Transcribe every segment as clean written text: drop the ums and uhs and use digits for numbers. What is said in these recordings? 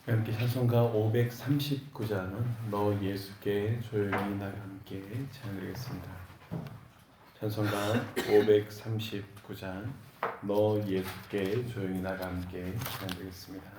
함께 찬송가 539장 너 예수께 조용히 나와 함께 찬양드리겠습니다. 찬송가 539장 너 예수께 조용히 나와 함께 찬양드리겠습니다.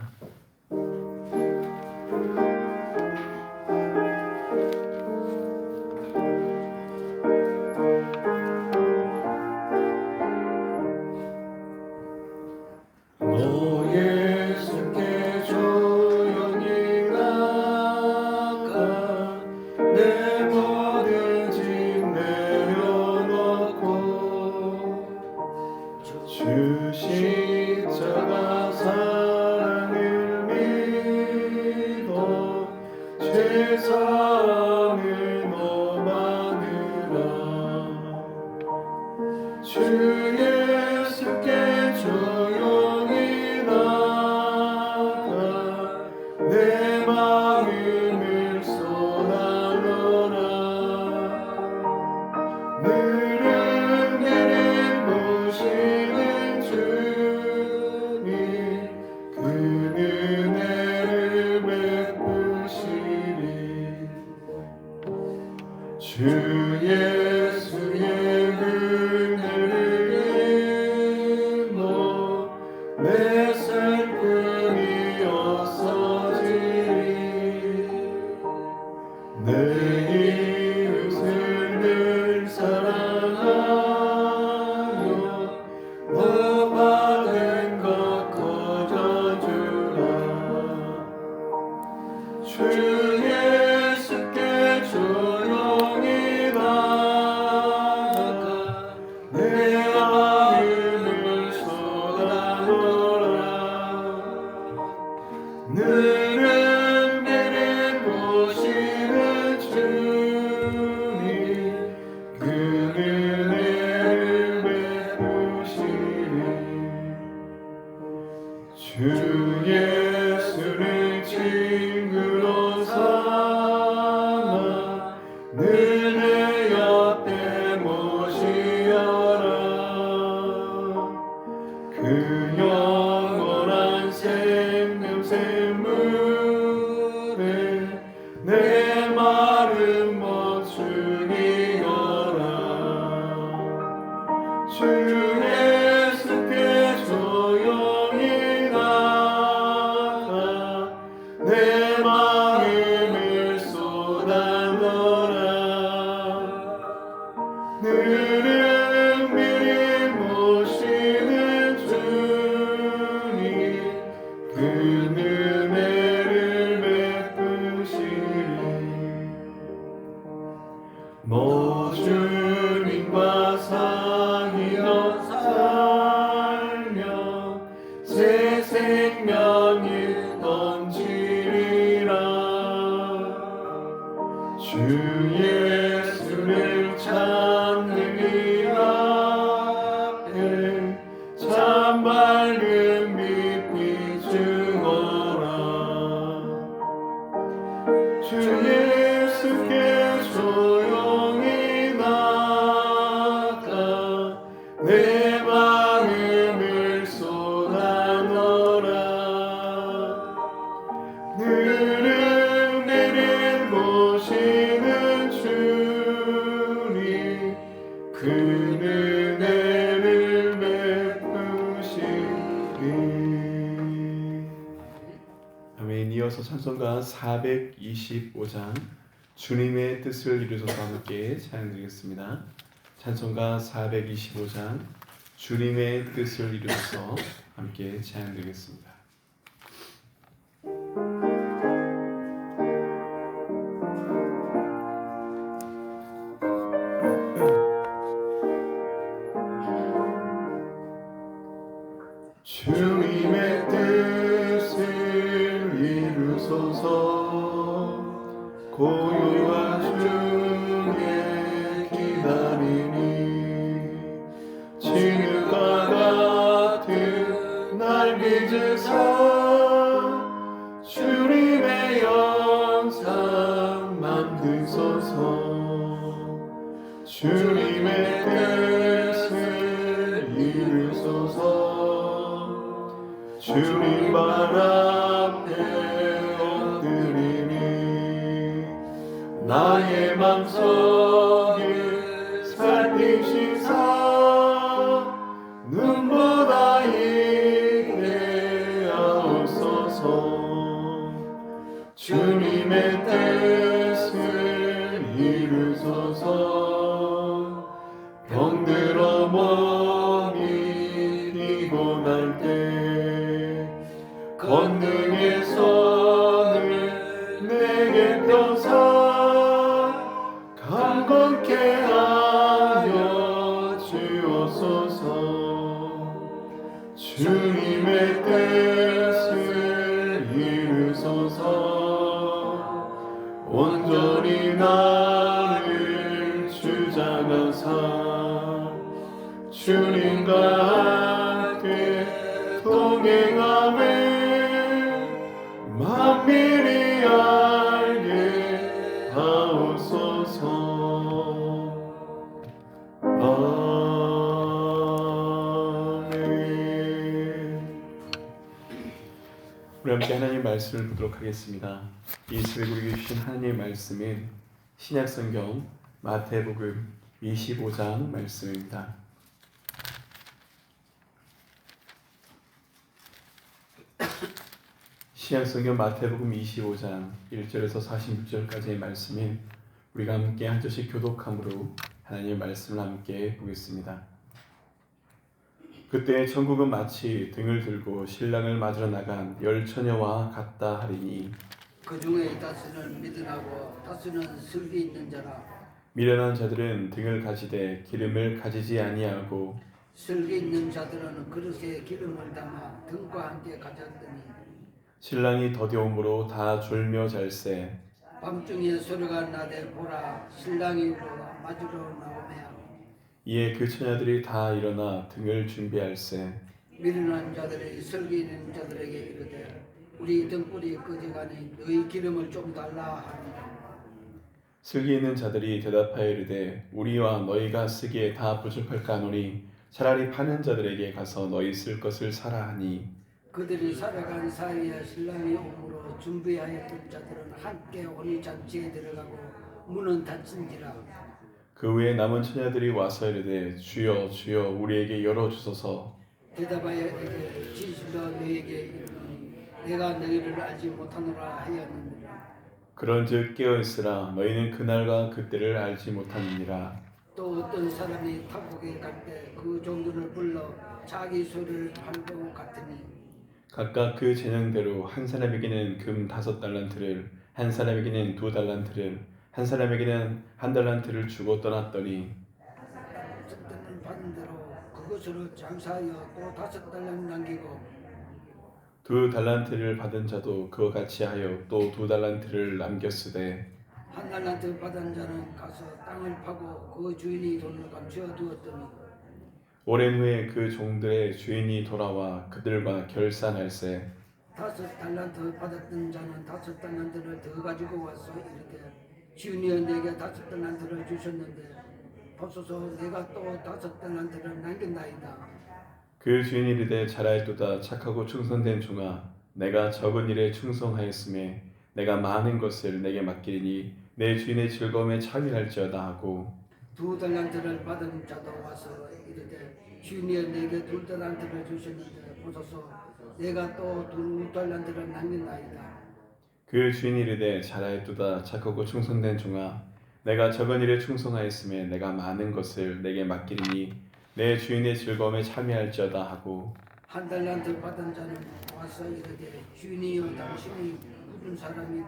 주 십자가 사랑을 믿어 죄사함을 넘어가느라 주 예수께 조용히 나가 내 마음을 쏟아놓으라 늘은 내를 보시는 주님 그 은혜를 베푸시리 주 예수의 은혜를 입어 내 슬픔이 없어지리 내 이웃을 늘 사랑하여 너 받은 것 거저주라 주 예수께 조용히 나가 내 마음을 쏟아놓으라 늘은 내를 보시는 주님 그 은혜를 베푸시리 주 예수를 친구로 삼아 늘 내 옆에 모시어라 그 영원한 생명 샘물에 내 마른 목숨이여라 주 예수께 조용히 나가 내 마음을 쏟아놓으라 늘은 미리 모시는 주님 그 은혜를 베푸시리 주님과 사귀어 살며 새 생명이 넘치리라 주 예수를 찾는 이 앞에 참 밝은 빛 비추어라 주 예수께 조용히 나가 내 마음을 쏟아놓으라 늘은 내를 보시는 주님 그 은혜를 베푸시리 아멘. 이어서 찬송가 425장 주님의 뜻을 이루소서 함께 찬양드리겠습니다. 찬송가 425장 주님의 뜻을 이루소서 함께 찬양드리겠습니다. 주님의 뜻을 이루소서 고요한 중에 기다리니 진흙과 같은 날 빚으사 주님의 영상 만드소서 주님의 뜻을 이루소서 주님 발 앞에 나의 맘속을 살피시사 눈보다 있게 하옵소서. 주님의 뜻을 이루소서. 병들어 몸이 피곤할 때 권능의 손을 내게 펴사 강건케 하여 주옵소서. 주님의 뜻을 이루소서. 온전히 나를 주장하사 주님과 함께 동행하며 만민이 알게 하옵소서. 아멘. 우리 함께 하나님의 말씀을 보도록 하겠습니다. 이 새벽 우리 주신 하나님의 말씀은 신약성경 마태복음 25장 말씀입니다. 신약성경 마태복음 25장 1절에서 46절까지의 말씀인 우리가 함께 한 절씩 교독함으로 하나님의 말씀을 함께 보겠습니다. 그때 천국은 마치 등을 들고 신랑을 맞으러 나간 열 처녀와 같다 하리니 그 중에 다수는 미련하고 다수는 슬기 있는 자라. 미련한 자들은 등을 가지되 기름을 가지지 아니하고 슬기 있는 자들은 그릇에 기름을 담아 등과 함께 가졌더니 신랑이 더디옴으로 다 졸며 잘세. 밤중에 소리가 나되 보라 신랑이 우리와 맞으러 나오며 이에 그 처녀들이 다 일어나 등을 준비할세. 미련한 자들이 슬기 있는 자들에게 이르되 우리 등불이 꺼져가니 너희 기름을 좀 달라 하니 슬기 있는 자들이 대답하여 이르되 우리와 너희가 쓰기에 다 부족할까 하노니 차라리 파는 자들에게 가서 너희 쓸 것을 사라 하니 그들이 살아간 사이에 신랑이 오므로 준비하였던 자들은 함께 혼인 잔치에 들어가고 문은 닫힌지라. 그 후에 남은 처녀들이 와서 이르되 주여 주여 우리에게 열어주소서. 대답하여 이르되 진실로 너희에게 이르노니 내가 너희를 알지 못하노라 하였느니라. 그런즉 깨어있으라 너희는 그날과 그때를 알지 못하느니라. 또 어떤 사람이 탑국에 갈 때 그 종들을 불러 자기 소리를 팔고 갔더니 각각 그 재능대로 한 사람에게는 금 5달란트를 한 사람에게는 2달란트를 한 사람에게는 1달란트를 주고 떠났더니 적들은 받은 대로 그것으로 장사하여 또 5달란트 남기고 2달란트를 받은 자도 그와 같이 하여 또 2달란트를 남겼으되 1달란트 받은 자는 가서 땅을 파고 그 주인이 돈을 감추어 두었더니 오랜 후에 그 종들의 주인이 돌아와 그들과 결산할세. 5달란트 받았던 자는 5달란트를 더 가지고 와서 이르되 주인이여 내게 5달란트를 주셨는데 보소서 내가 또 5달란트를 남긴다이다. 그 주인이 이르되 잘하였도다 착하고 충성된 종아 내가 적은 일에 충성하였음에 내가 많은 것을 내게 맡기리니 내 주인의 즐거움에 참여할지어다 하고 2달란트를 받은 자도 와서 이르되 주인이여 내게 2달란트를 주셨는데 보소서 내가 또 2달란트를 남긴다이다. 그 주인이 이르되 잘하였도다 착하고 충성된 종아 내가 적은 일에 충성하였음에 내가 많은 것을 내게 맡기리니 내 주인의 즐거움에 참여할지어다 하고 1달란트 받은 자는 와서 이르되 주인이여 당신이 굳은 사람이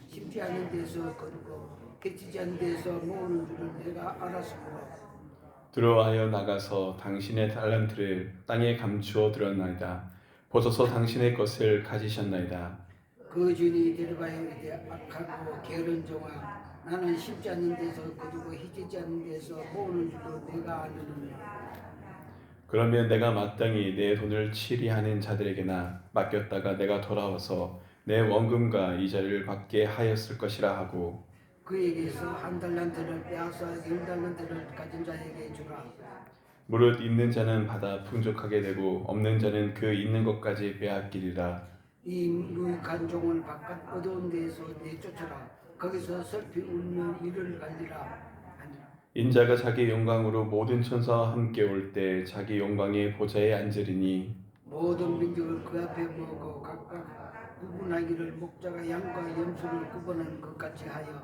심지 않은 데서 거두고 깨지지 않은 데서 모으는 줄을 내가 알았으므로 들어와여 나가서 당신의 달란트를 땅에 감추어 들었나이다. 보소서 당신의 것을 가지셨나이다. 그 주인이 데려가야 이르되 악하고 게으른 종아 나는 심지 않는 데서 거두고 희지지 않는 데서 모으는 줄도 내가 아느니라. 그러면 내가 마땅히 내 돈을 치리하는 자들에게나 맡겼다가 내가 돌아와서 내 원금과 이자를 받게 하였을 것이라 하고 그에게서 1달란트를 빼앗아 10달란트를 가진 자에게 주라. 무릇 있는 자는 받아 풍족하게 되고 없는 자는 그 있는 것까지 빼앗기리라. 이 무익한 종을 바깥 어두운 데에서 내쫓아라. 거기서 슬피 울며 이를 갈리라. 아니라. 인자가 자기 영광으로 모든 천사와 함께 올 때 자기 영광의 보좌에 앉으리니 모든 민족을 그 앞에 모으고 각각 구분하기를 목자가 양과 염소를 구분하는 것 같이 하여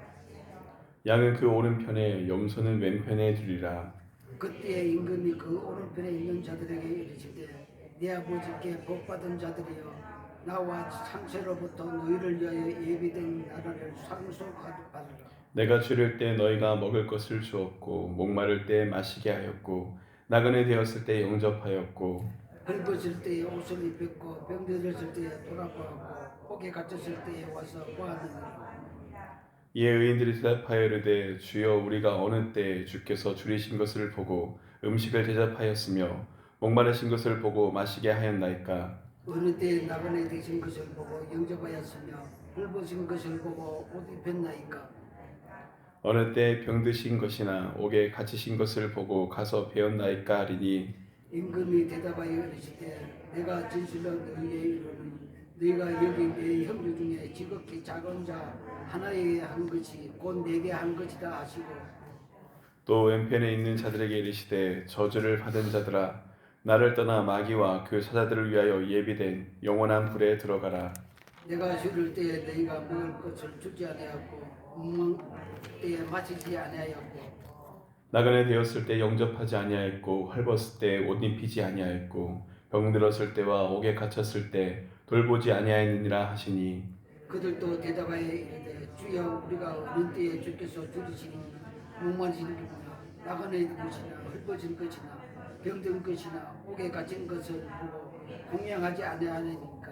양은 그 오른편에 염소는 왼편에 두리라. 그때에 임금이 그 오른편에 있는 자들에게 이르시되 네 아버지께 복받은 자들이여 나와 창세로부터 너희를 위하여 예비된 나라를 상속받으라. 내가 주를 때 너희가 먹을 것을 주었고 목마를 때 마시게 하였고 나그네 되었을 때 영접하였고 헐벗을 때에 옷을 입혔고 병들었을 때에 돌아보았고 옥에 갇혔을 때에 와서 보았느니라. 이에 의인들이 대답하여 이르되 주여 우리가 어느 때 주께서 줄이신 것을 보고 음식을 대접하였으며 목마르신 것을 보고 마시게 하였나이까. 어느 때에 나그네 되신 것을 보고 영접하였으며 헐벗은 것을 보고 옷 입혔나이까. 어느 때 병드신 것이나 옥에 갇히신 것을 보고 가서 배웠나이까 하리니 임금이 대답하여 이르시되 내가 진실로 너희에게 이르노니 너희가 여기 내 형제 중에 지극히 작은 자 하나에게 한 것이 곧 내게 한 것이다 하시고 또 왼편에 있는 자들에게 이르시되 저주를 받은 자들아 나를 떠나 마귀와 그 사자들을 위하여 예비된 영원한 불에 들어가라. 내가 쉬를 때에 너희가 먹을 것을 주지 아니하였고 먹을 때에 마시지 아니하였고 나그네 되었을 때 영접하지 아니하였고 헐벗을 때 옷 입히지 아니하였고 병들었을 때와 옥에 갇혔을 때 돌보지 아니하였느니라 하시니 그들도 대답하여 이르되 주여 우리가 어린 때에 주께서 줄이시니 목마르신 것이나 나그네 된 것이나 헐벗은 것이나 병든 것이나 옥에 갇힌 것을 보고 공양하지 아니하니까.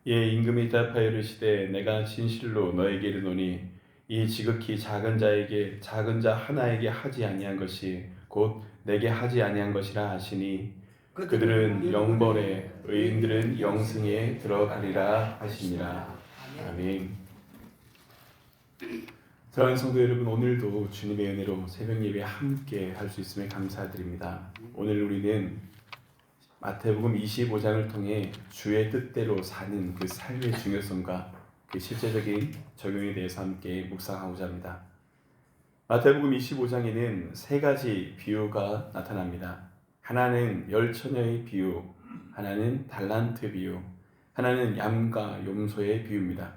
예 임금이 대답하여 이르시되 내가 진실로 너에게 이르노니 이 지극히 작은 자 하나에게 하지 아니한 것이 곧 내게 하지 아니한 것이라 하시니 그들은 영벌에 의인들은 영생에 들어가리라 하시니라. 아멘. 사랑하는 성도 여러분, 오늘도 주님의 은혜로 새벽 예배 함께 할 수 있음에 감사드립니다. 오늘 우리는 마태복음 25장을 통해 주의 뜻대로 사는 그 삶의 중요성과 그 실제적인 적용에 대해서 함께 묵상하고자 합니다. 마태복음 25장에는 세 가지 비유가 나타납니다. 하나는 열처녀의 비유, 하나는 달란트 비유, 하나는 양과 염소의 비유입니다.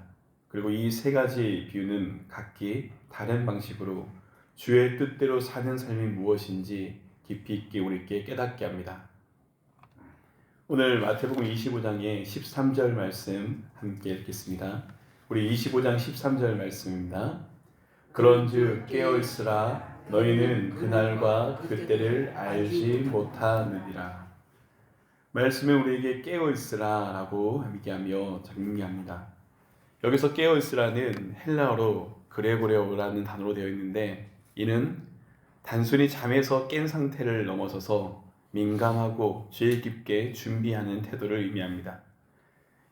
그리고 이 세 가지 비유는 각기 다른 방식으로 주의 뜻대로 사는 삶이 무엇인지 깊이 있게 우리께 깨닫게 합니다. 오늘 마태복음 25장의 13절 말씀 함께 읽겠습니다. 우리 25장 13절 말씀입니다. 그런즉 깨어있으라 너희는 그날과 그때를 알지 못하느니라. 말씀에 우리에게 깨어있으라 라고 얘기하며 정리합니다. 여기서 깨어있으라는 헬라어로 그레고레오라는 단어로 되어 있는데 이는 단순히 잠에서 깬 상태를 넘어서서 민감하고 주의 깊게 준비하는 태도를 의미합니다.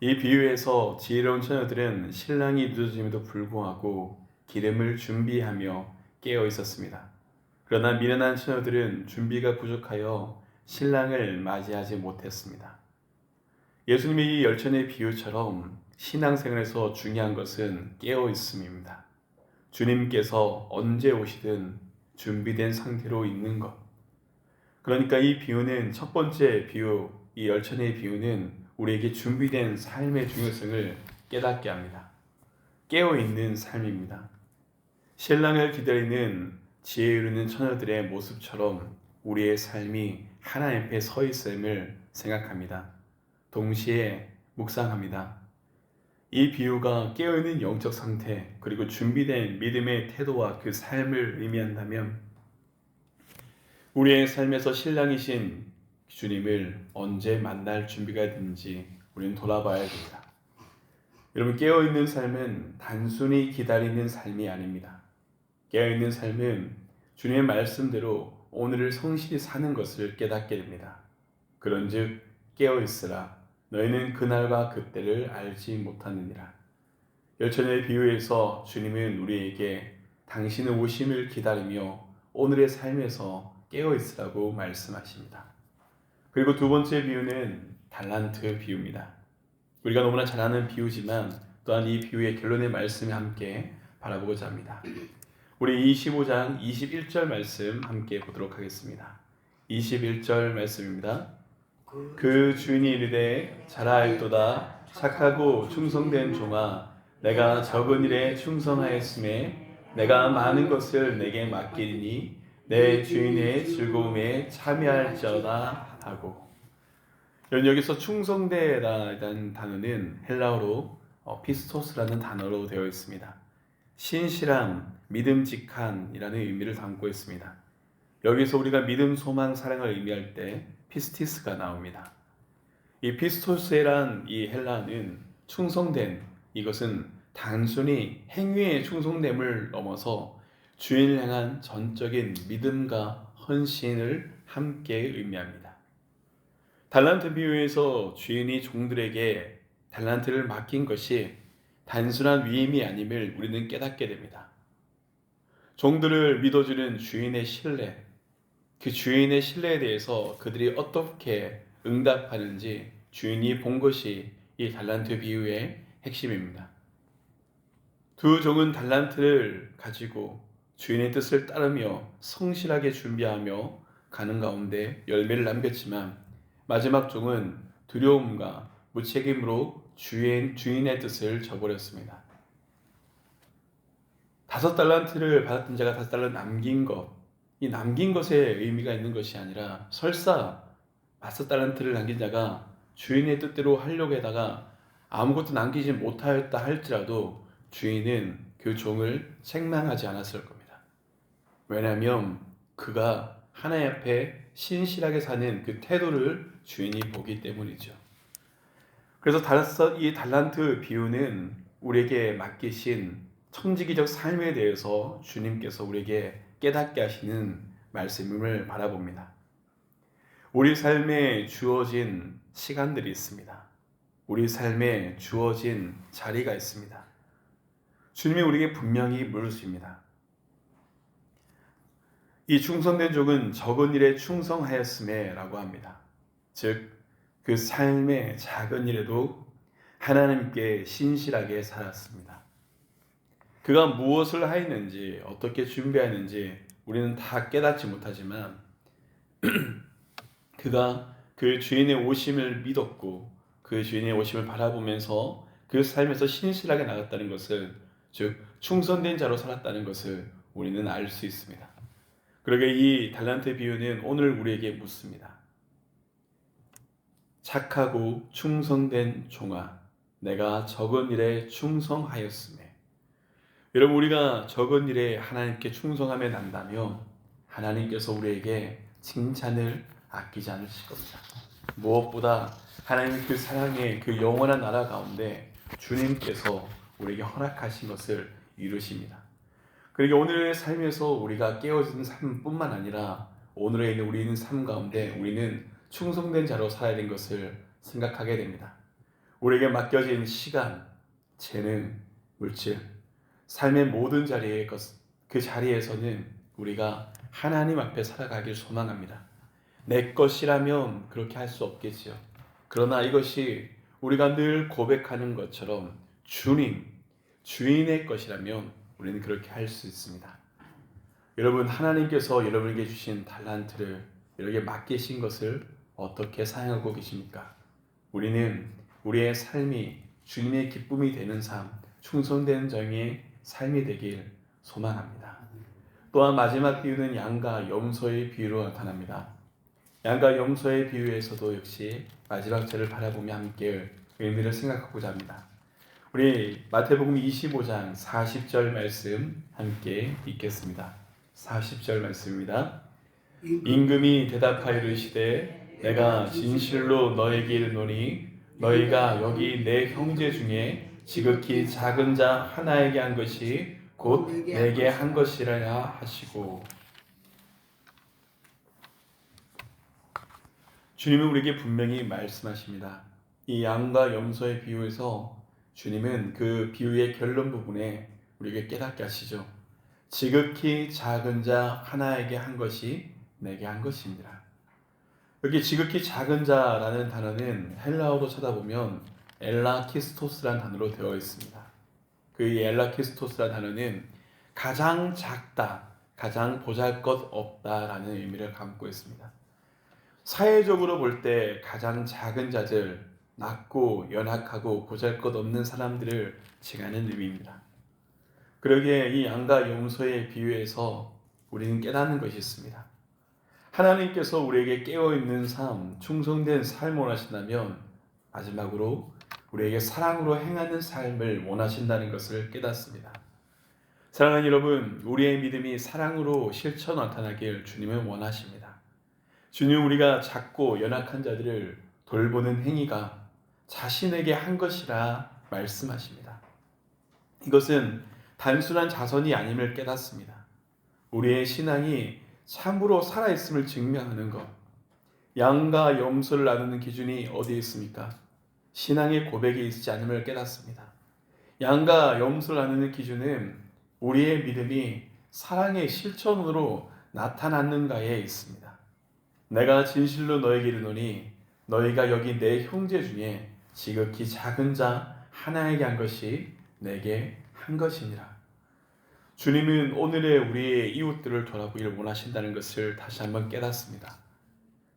이 비유에서 지혜로운 처녀들은 신랑이 늦어짐에도 불구하고 기름을 준비하며 깨어 있었습니다. 그러나 미련한 처녀들은 준비가 부족하여 신랑을 맞이하지 못했습니다. 예수님의 이 열처녀의 비유처럼 신앙생활에서 중요한 것은 깨어 있음입니다. 주님께서 언제 오시든 준비된 상태로 있는 것. 그러니까 이 비유는 첫 번째 비유, 이 열처녀의 비유는 우리에게 준비된 삶의 중요성을 깨닫게 합니다. 깨어있는 삶입니다. 신랑을 기다리는 지혜 이루는 처녀들의 모습처럼 우리의 삶이 하나님 앞에 서 있음을 생각합니다. 동시에 묵상합니다. 이 비유가 깨어있는 영적 상태 그리고 준비된 믿음의 태도와 그 삶을 의미한다면 우리의 삶에서 신랑이신 주님을 언제 만날 준비가 있는지 우리는 돌아봐야 됩니다. 여러분, 깨어있는 삶은 단순히 기다리는 삶이 아닙니다. 깨어있는 삶은 주님의 말씀대로 오늘을 성실히 사는 것을 깨닫게 됩니다. 그런즉 깨어있으라 너희는 그날과 그때를 알지 못하느니라. 열처녀의 비유에서 주님은 우리에게 당신의 오심을 기다리며 오늘의 삶에서 깨어있으라고 말씀하십니다. 그리고 두 번째 비유는 달란트 비유입니다. 우리가 너무나 잘 아는 비유지만 또 또한 이 비유의 결론의 말씀을 함께 바라보고자 합니다. 우리 25장 21절 말씀 함께 보도록 하겠습니다. 21절 말씀입니다. 그 주인이 이르되 잘하였도다 착하고 충성된 종아 내가 적은 일에 충성하였음에 내가 많은 것을 내게 맡기리니 내 주인의 즐거움에 참여할지어다 하고, 여기서 충성되다라는 단어는 헬라어로 피스토스라는 단어로 되어 있습니다. 신실함, 믿음직한이라는 의미를 담고 있습니다. 여기서 우리가 믿음, 소망, 사랑을 의미할 때 피스티스가 나옵니다. 이 피스토스란 이 헬라어는 충성된, 이것은 단순히 행위의 충성됨을 넘어서 주인을 향한 전적인 믿음과 헌신을 함께 의미합니다. 달란트 비유에서 주인이 종들에게 달란트를 맡긴 것이 단순한 위임이 아님을 우리는 깨닫게 됩니다. 종들을 믿어주는 주인의 신뢰, 그 주인의 신뢰에 대해서 그들이 어떻게 응답하는지 주인이 본 것이 이 달란트 비유의 핵심입니다. 두 종은 달란트를 가지고 주인의 뜻을 따르며 성실하게 준비하며 가는 가운데 열매를 남겼지만 마지막 종은 두려움과 무책임으로 주인의 뜻을 저버렸습니다. 5달란트를 받았던 자가 5달란트 남긴 것, 이 남긴 것에 의미가 있는 것이 아니라 설사 5달란트를 남긴 자가 주인의 뜻대로 하려고 하다가 아무것도 남기지 못하였다 할지라도 주인은 그 종을 책망하지 않았을 겁니다. 왜냐하면 그가 하나님 앞에 신실하게 사는 그 태도를 주인이 보기 때문이죠. 그래서 이 달란트 비유는 우리에게 맡기신 청지기적 삶에 대해서 주님께서 우리에게 깨닫게 하시는 말씀을 바라봅니다. 우리 삶에 주어진 시간들이 있습니다. 우리 삶에 주어진 자리가 있습니다. 주님이 우리에게 분명히 물으십니다. 이 충성된 종은 적은 일에 충성하였음에 라고 합니다. 즉, 그 삶의 작은 일에도 하나님께 신실하게 살았습니다. 그가 무엇을 하였는지, 어떻게 준비하였는지 우리는 다 깨닫지 못하지만 그가 그 주인의 오심을 믿었고 그 주인의 오심을 바라보면서 그 삶에서 신실하게 나갔다는 것을, 즉 충성된 자로 살았다는 것을 우리는 알 수 있습니다. 그러게 이 달란트 비유는 오늘 우리에게 묻습니다. 착하고 충성된 종아, 내가 적은 일에 충성하였음에. 여러분, 우리가 적은 일에 하나님께 충성하며 난다면 하나님께서 우리에게 칭찬을 아끼지 않으실 겁니다. 무엇보다 하나님의 그 사랑의 그 영원한 나라 가운데 주님께서 우리에게 허락하신 것을 이루십니다. 그러게 오늘의 삶에서 우리가 깨어진 삶뿐만 아니라 오늘에 있는 우리 있는 삶 가운데 우리는 충성된 자로 살아야 되는 것을 생각하게 됩니다. 우리에게 맡겨진 시간, 재능, 물질, 삶의 모든 자리에 그 자리에서는 우리가 하나님 앞에 살아가길 소망합니다. 내 것이라면 그렇게 할 수 없겠지요. 그러나 이것이 우리가 늘 고백하는 것처럼 주인의 것이라면 우리는 그렇게 할 수 있습니다. 여러분, 하나님께서 여러분에게 주신 달란트를 여러분에게 맡기신 것을 어떻게 사용하고 계십니까? 우리는 우리의 삶이 주님의 기쁨이 되는 삶, 충성된 정의 삶이 되길 소망합니다. 또한 마지막 비유는 양과 염소의 비유로 나타납니다. 양과 염소의 비유에서도 역시 마지막 절을 바라보며 함께 의미를 생각하고자 합니다. 우리 마태복음 25장 40절 말씀 함께 읽겠습니다. 40절 말씀입니다. 임금이 대답하여 이르시되 내가 진실로 너에게 이르노니 너희가 여기 내 형제 중에 지극히 작은 자 하나에게 한 것이 곧 내게 한 것이라 하시고. 주님은 우리에게 분명히 말씀하십니다. 이 양과 염소의 비유에서 주님은 그 비유의 결론 부분에 우리에게 깨닫게 하시죠. 지극히 작은 자 하나에게 한 것이 내게 한 것입니다. 여기 지극히 작은 자라는 단어는 헬라어로 찾아보면 엘라키스토스라는 단어로 되어 있습니다. 그 엘라키스토스라는 단어는 가장 작다, 가장 보잘것없다라는 의미를 담고 있습니다. 사회적으로 볼 때 가장 작은 자들, 낮고 연약하고 보잘것없는 사람들을 칭하는 의미입니다. 그러기에 이 양과 염소의 비유에서 우리는 깨닫는 것이 있습니다. 하나님께서 우리에게 깨어있는 삶, 충성된 삶을 원하신다면 마지막으로 우리에게 사랑으로 행하는 삶을 원하신다는 것을 깨닫습니다. 사랑하는 여러분, 우리의 믿음이 사랑으로 실천 나타나길 주님은 원하십니다. 주님, 우리가 작고 연약한 자들을 돌보는 행위가 자신에게 한 것이라 말씀하십니다. 이것은 단순한 자선이 아님을 깨닫습니다. 우리의 신앙이 참으로 살아있음을 증명하는 것. 양과 염소를 나누는 기준이 어디에 있습니까? 신앙의 고백이 있지 않음을 깨닫습니다. 양과 염소를 나누는 기준은 우리의 믿음이 사랑의 실천으로 나타났는가에 있습니다. 내가 진실로 너에게 이르노니 너희가 여기 내 형제 중에 지극히 작은 자 하나에게 한 것이 내게 한 것이니라. 주님은 오늘의 우리의 이웃들을 돌아보기를 원하신다는 것을 다시 한번 깨닫습니다.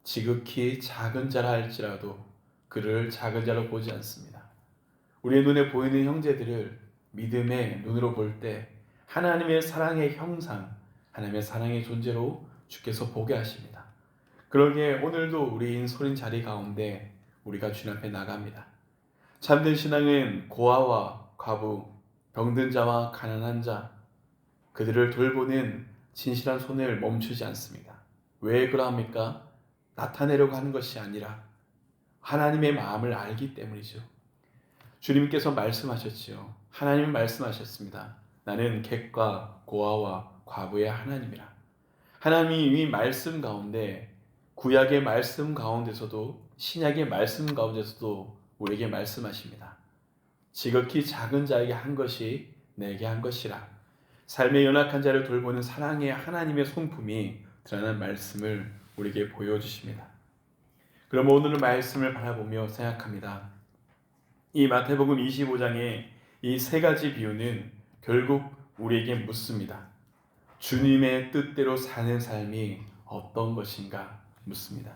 지극히 작은 자라 할지라도 그를 작은 자로 보지 않습니다. 우리의 눈에 보이는 형제들을 믿음의 눈으로 볼 때 하나님의 사랑의 형상, 하나님의 사랑의 존재로 주께서 보게 하십니다. 그러기에 오늘도 우리인 서린 자리 가운데 우리가 주님 앞에 나갑니다. 참된 신앙은 고아와 과부, 병든 자와 가난한 자, 그들을 돌보는 진실한 손을 멈추지 않습니다. 왜 그러합니까? 나타내려고 하는 것이 아니라 하나님의 마음을 알기 때문이죠. 주님께서 말씀하셨지요. 하나님은 말씀하셨습니다. 나는 객과 고아와 과부의 하나님이라. 하나님이 이 말씀 가운데, 구약의 말씀 가운데서도 신약의 말씀 가운데서도 우리에게 말씀하십니다. 지극히 작은 자에게 한 것이 내게 한 것이라. 삶의 연약한 자를 돌보는 사랑의 하나님의 손품이 드러나는 말씀을 우리에게 보여주십니다. 그럼 오늘의 말씀을 바라보며 생각합니다. 이 마태복음 25장의 이 세 가지 비유는 결국 우리에게 묻습니다. 주님의 뜻대로 사는 삶이 어떤 것인가 묻습니다.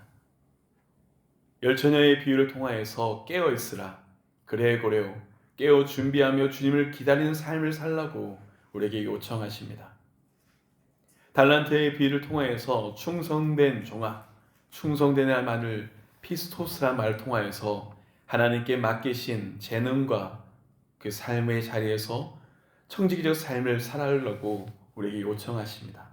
열처녀의 비유를 통하여서 깨어 있으라. 그래 고래오. 깨어 준비하며 주님을 기다리는 삶을 살라고 우리에게 요청하십니다. 달란트의 비유를 통하여서 충성된 종아, 충성된 말을 피스토스란 말을 통하여서 하나님께 맡기신 재능과 그 삶의 자리에서 청지기적 삶을 살아가려고 우리에게 요청하십니다.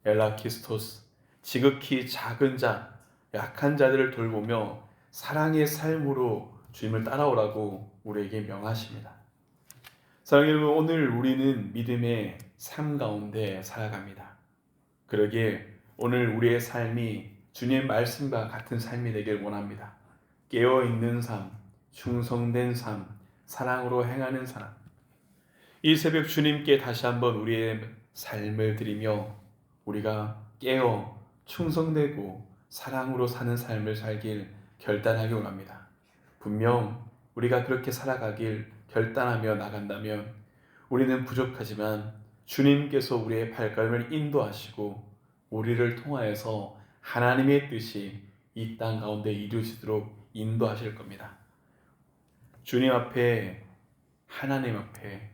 엘라키스토스, 지극히 작은 자, 약한 자들을 돌보며 사랑의 삶으로 주님을 따라오라고 우리에게 명하십니다. 사랑하는 여러분, 오늘 우리는 믿음의 삶 가운데 살아갑니다. 그러기에 오늘 우리의 삶이 주님의 말씀과 같은 삶이 되길 원합니다. 깨어있는 삶, 충성된 삶, 사랑으로 행하는 삶. 이 새벽 주님께 다시 한번 우리의 삶을 드리며 우리가 깨어 충성되고 사랑으로 사는 삶을 살길 결단하기 원합니다. 분명 우리가 그렇게 살아가길 결단하며 나간다면 우리는 부족하지만 주님께서 우리의 발걸음을 인도하시고 우리를 통하여서 하나님의 뜻이 이 땅 가운데 이루어지도록 인도하실 겁니다. 주님 앞에, 하나님 앞에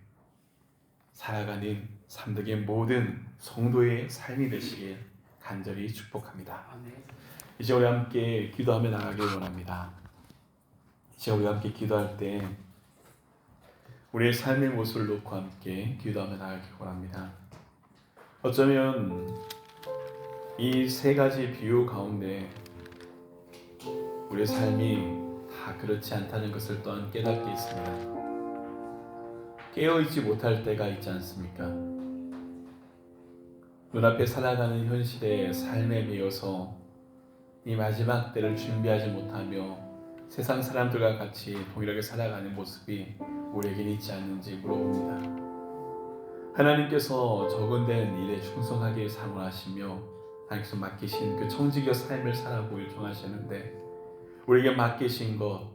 살아가는 삼덕의 모든 성도의 삶이 되시길 간절히 축복합니다. 이제 우리 함께 기도하며 나가길 원합니다. 이제 우리 함께 기도할 때 우리의 삶의 모습을 놓고 함께 기도하며 나가길 원합니다. 어쩌면 이 세 가지 비유 가운데 우리의 삶이 다 그렇지 않다는 것을 또한 깨닫게 있습니다. 깨어있지 못할 때가 있지 않습니까? 눈앞에 살아가는 현실의 삶에 매여서 이 마지막 때를 준비하지 못하며 세상 사람들과 같이 동일하게 살아가는 모습이 우리에겐 있지 않는지 물어봅니다. 하나님께서 적은된 일에 충성하게 사모하시며 하나님께서 맡기신 그 청지기의 삶을 살아보길 원하시는데 우리에게 맡기신 것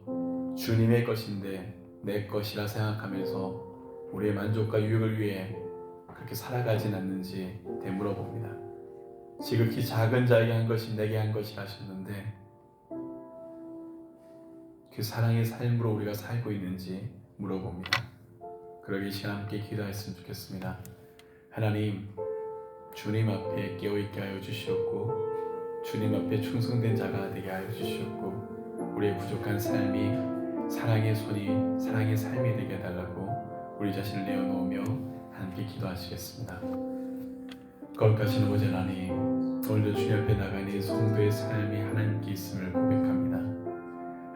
주님의 것인데 내 것이라 생각하면서 우리의 만족과 유익을 위해 그렇게 살아가진 않는지 되물어봅니다. 지극히 작은 자에게 한 것이 내게 한 것이라 하셨는데 그 사랑의 삶으로 우리가 살고 있는지 물어봅니다. 그러기 이 시간 함께 기도했으면 좋겠습니다. 하나님, 주님 앞에 깨어있게 하여 주시옵고 주님 앞에 충성된 자가 되게 하여 주시옵고 우리의 부족한 삶이 사랑의 손이 사랑의 삶이 되게 해달라고 우리 자신을 내어놓으며 함께 기도하시겠습니다. 거룩하신 아버지 하나님, 오늘도 주님 앞에 나가는 성도의 삶이 하나님께 있음을 고백합니다.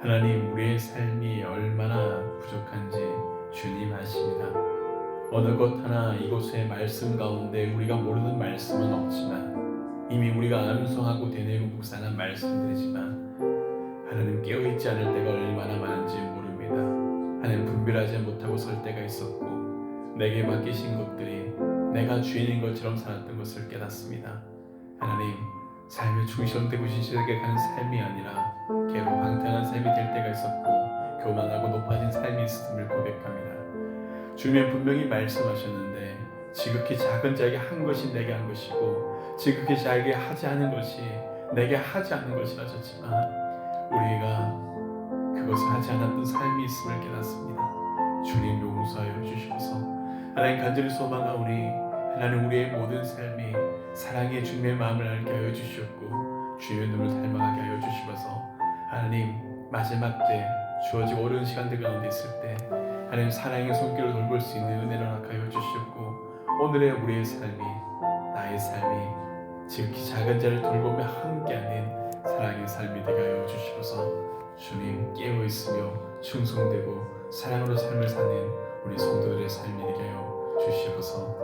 하나님, 우리의 삶이 얼마나 부족한지 주님 아십니다. 어느 것 하나 이곳의 말씀 가운데 우리가 모르는 말씀은 없지만 이미 우리가 암송하고 되뇌고 묵상한 말씀들이지만 하나님 깨어있지 않을 때가 얼마나 많은지 모릅니다. 하나님 분별하지 못하고 설 때가 있었고 내게 맡기신 것들이 내가 주인인 것처럼 살았던 것을 깨닫습니다. 하나님, 삶의 중심되고 진실하게 가는 삶이 아니라 괴로 방탕한 삶이 될 때가 있었고 교만하고 높아진 삶이 있음을 고백합니다. 주님은 분명히 말씀하셨는데 지극히 작은 자에게 한 것이 내게 한 것이고 지극히 자에게 하지 않은 것이 내게 하지 않는 것이라 하셨지만 우리가 그것을 하지 않았던 삶이 있음을 깨닫습니다. 주님 용서하여 주시옵소서. 하나님 간절히 소망하오니 하나님 우리의 모든 삶이 사랑의 주님의 마음을 알게 하여 주시옵고 주님의 눈을 닮아가게 하여 주시옵소서. 하나님 마지막 때 주어지고 어려운 시간들 가운데 있을 때 하나님 사랑의 손길을 돌볼 수 있는 은혜를 허락하여 주시옵고 오늘의 우리의 삶이 나의 삶이 지극히 작은 자를 돌보며 함께하는 사랑의 삶이 되게 하여 주시옵소서. 주님 깨어있으며 충성되고 사랑으로 삶을 사는 우리 성도들의 삶이 되게 하여 주시옵소서.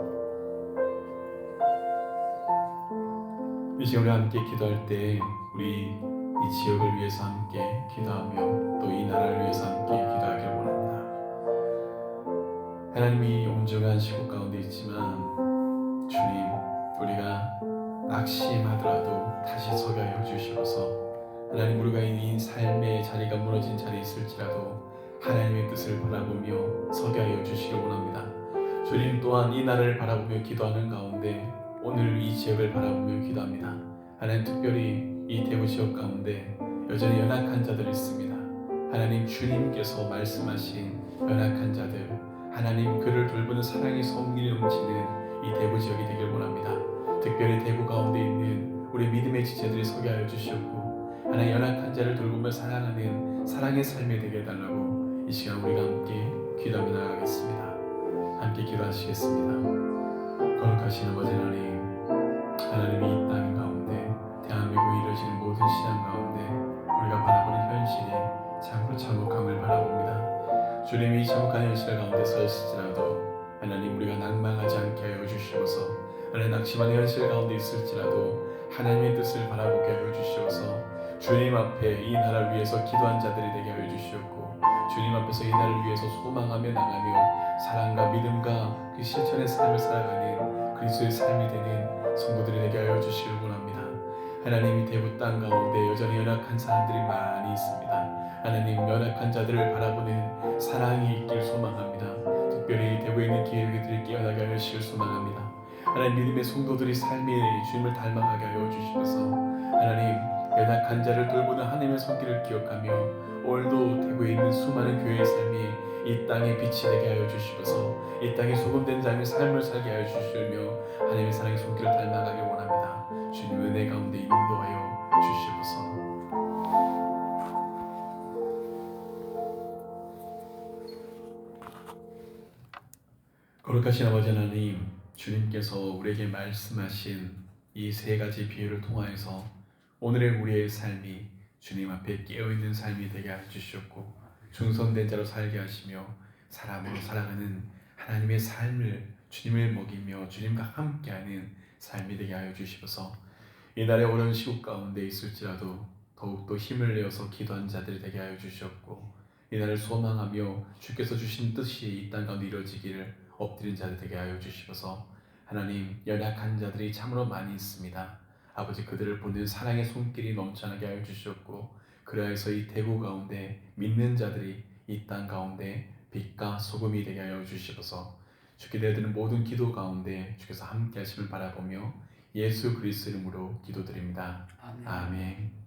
이 시간 우리 함께 기도할 때 우리 이 지역을 위해서 함께 기도하며 또 이 나라를 위해서 함께 기도하기를 원합니다. 하나님이 온전한 시국 가운데 있지만 주님, 우리가 낙심하더라도 다시 서게 하여 주시옵소서. 하나님, 우리가 이 삶의 자리가 무너진 자리에 있을지라도 하나님의 뜻을 바라보며 서게 하여 주시길 원합니다. 주님 또한 이 나라를 바라보며 기도하는 가운데 오늘 이 지역을 바라보며 기도합니다. 하나님, 특별히 이 대구 지역 가운데 여전히 연약한 자들이 있습니다. 하나님, 주님께서 말씀하신 연약한 자들, 하나님 그를 돌보는 사랑의 손길이 넘치는 이 대구 지역이 되길 원합니다. 특별히 대구 가운데 있는 우리 믿음의 지체들이 서게 하여 주시옵고 하나님 연약한 자를 돌보며 사랑하는 사랑의 삶이 되게 해달라고 이 시간 우리가 함께 기도하며 나가겠습니다. 함께 기도하시겠습니다. 거룩하신 아버지 하나님, 하나님이 이 땅 가운데 대한민국에 이루어지는 모든 시장 가운데 우리가 바라보는 현실이 참으로 참혹함을 바라봅니다. 주님이 참혹한 현실 가운데 서 있을지라도 하나님 우리가 낭망하지 않게 하여 주시옵소서. 하나님 낙심하는 현실 가운데 있을지라도 하나님의 뜻을 바라보게 하여 주시옵소서. 주님 앞에 이 나라를 위해서 기도한 자들이 되게 하여 주시옵고 주님 앞에서 이 나라를 위해서 소망하며 나가며 사랑과 믿음과 그 실천의 삶을 살아가는 그리스도의 삶이 되는 성도들이 되게 하여 주시길 원합니다. 하나님, 이 대구 땅 가운데 여전히 연약한 사람들이 많이 있습니다. 하나님, 연약한 자들을 바라보는 사랑이 있길 소망합니다. 특별히 대구에 있는 기회들이 깨어나게 하여 주시길 소망합니다. 하나님, 믿음의 성도들이 삶이 주님을 닮아가게 하여 주시옵소서. 하나님, 연약한 자를 돌보는 하나님의 손길을 기억하며 오늘도 대구에 있는 수많은 교회의 삶이 이 땅에 빛이 되게 하여 주시옵소서. 이 땅에 소금된 자의 삶을 살게 하여 주시며 하나님의 사랑의 손길을 닮아가기 원합니다. 주님 은혜 가운데 인도하여 주시옵소서. 거룩하신 아버지 하나님, 주님께서 우리에게 말씀하신 이 세 가지 비유를 통하여서 오늘의 우리의 삶이 주님 앞에 깨어있는 삶이 되게 하여 주시옵고 충성된 자로 살게 하시며 사람으로 살아가는 하나님의 삶을 주님을 먹이며 주님과 함께하는 삶이 되게 하여 주시옵소서. 이날의 어려운 시국 가운데 있을지라도 더욱더 힘을 내어서 기도한 자들이 되게 하여 주시옵고 이날을 소망하며 주께서 주신 뜻이 이 땅 가운데 이루어지기를 엎드린 자들 되게 하여 주시옵소서. 하나님, 연약한 자들이 참으로 많이 있습니다. 아버지, 그들을 보는 사랑의 손길이 넘쳐나게 하여 주시옵고 그래서 이 대구 가운데 믿는 자들이 이 땅 가운데 빛과 소금이 되게 하여 주시옵소서. 주께 내드리는 모든 기도 가운데 주께서 함께 하심을 바라보며 예수 그리스도 이름으로 기도드립니다. 아멘. 아멘.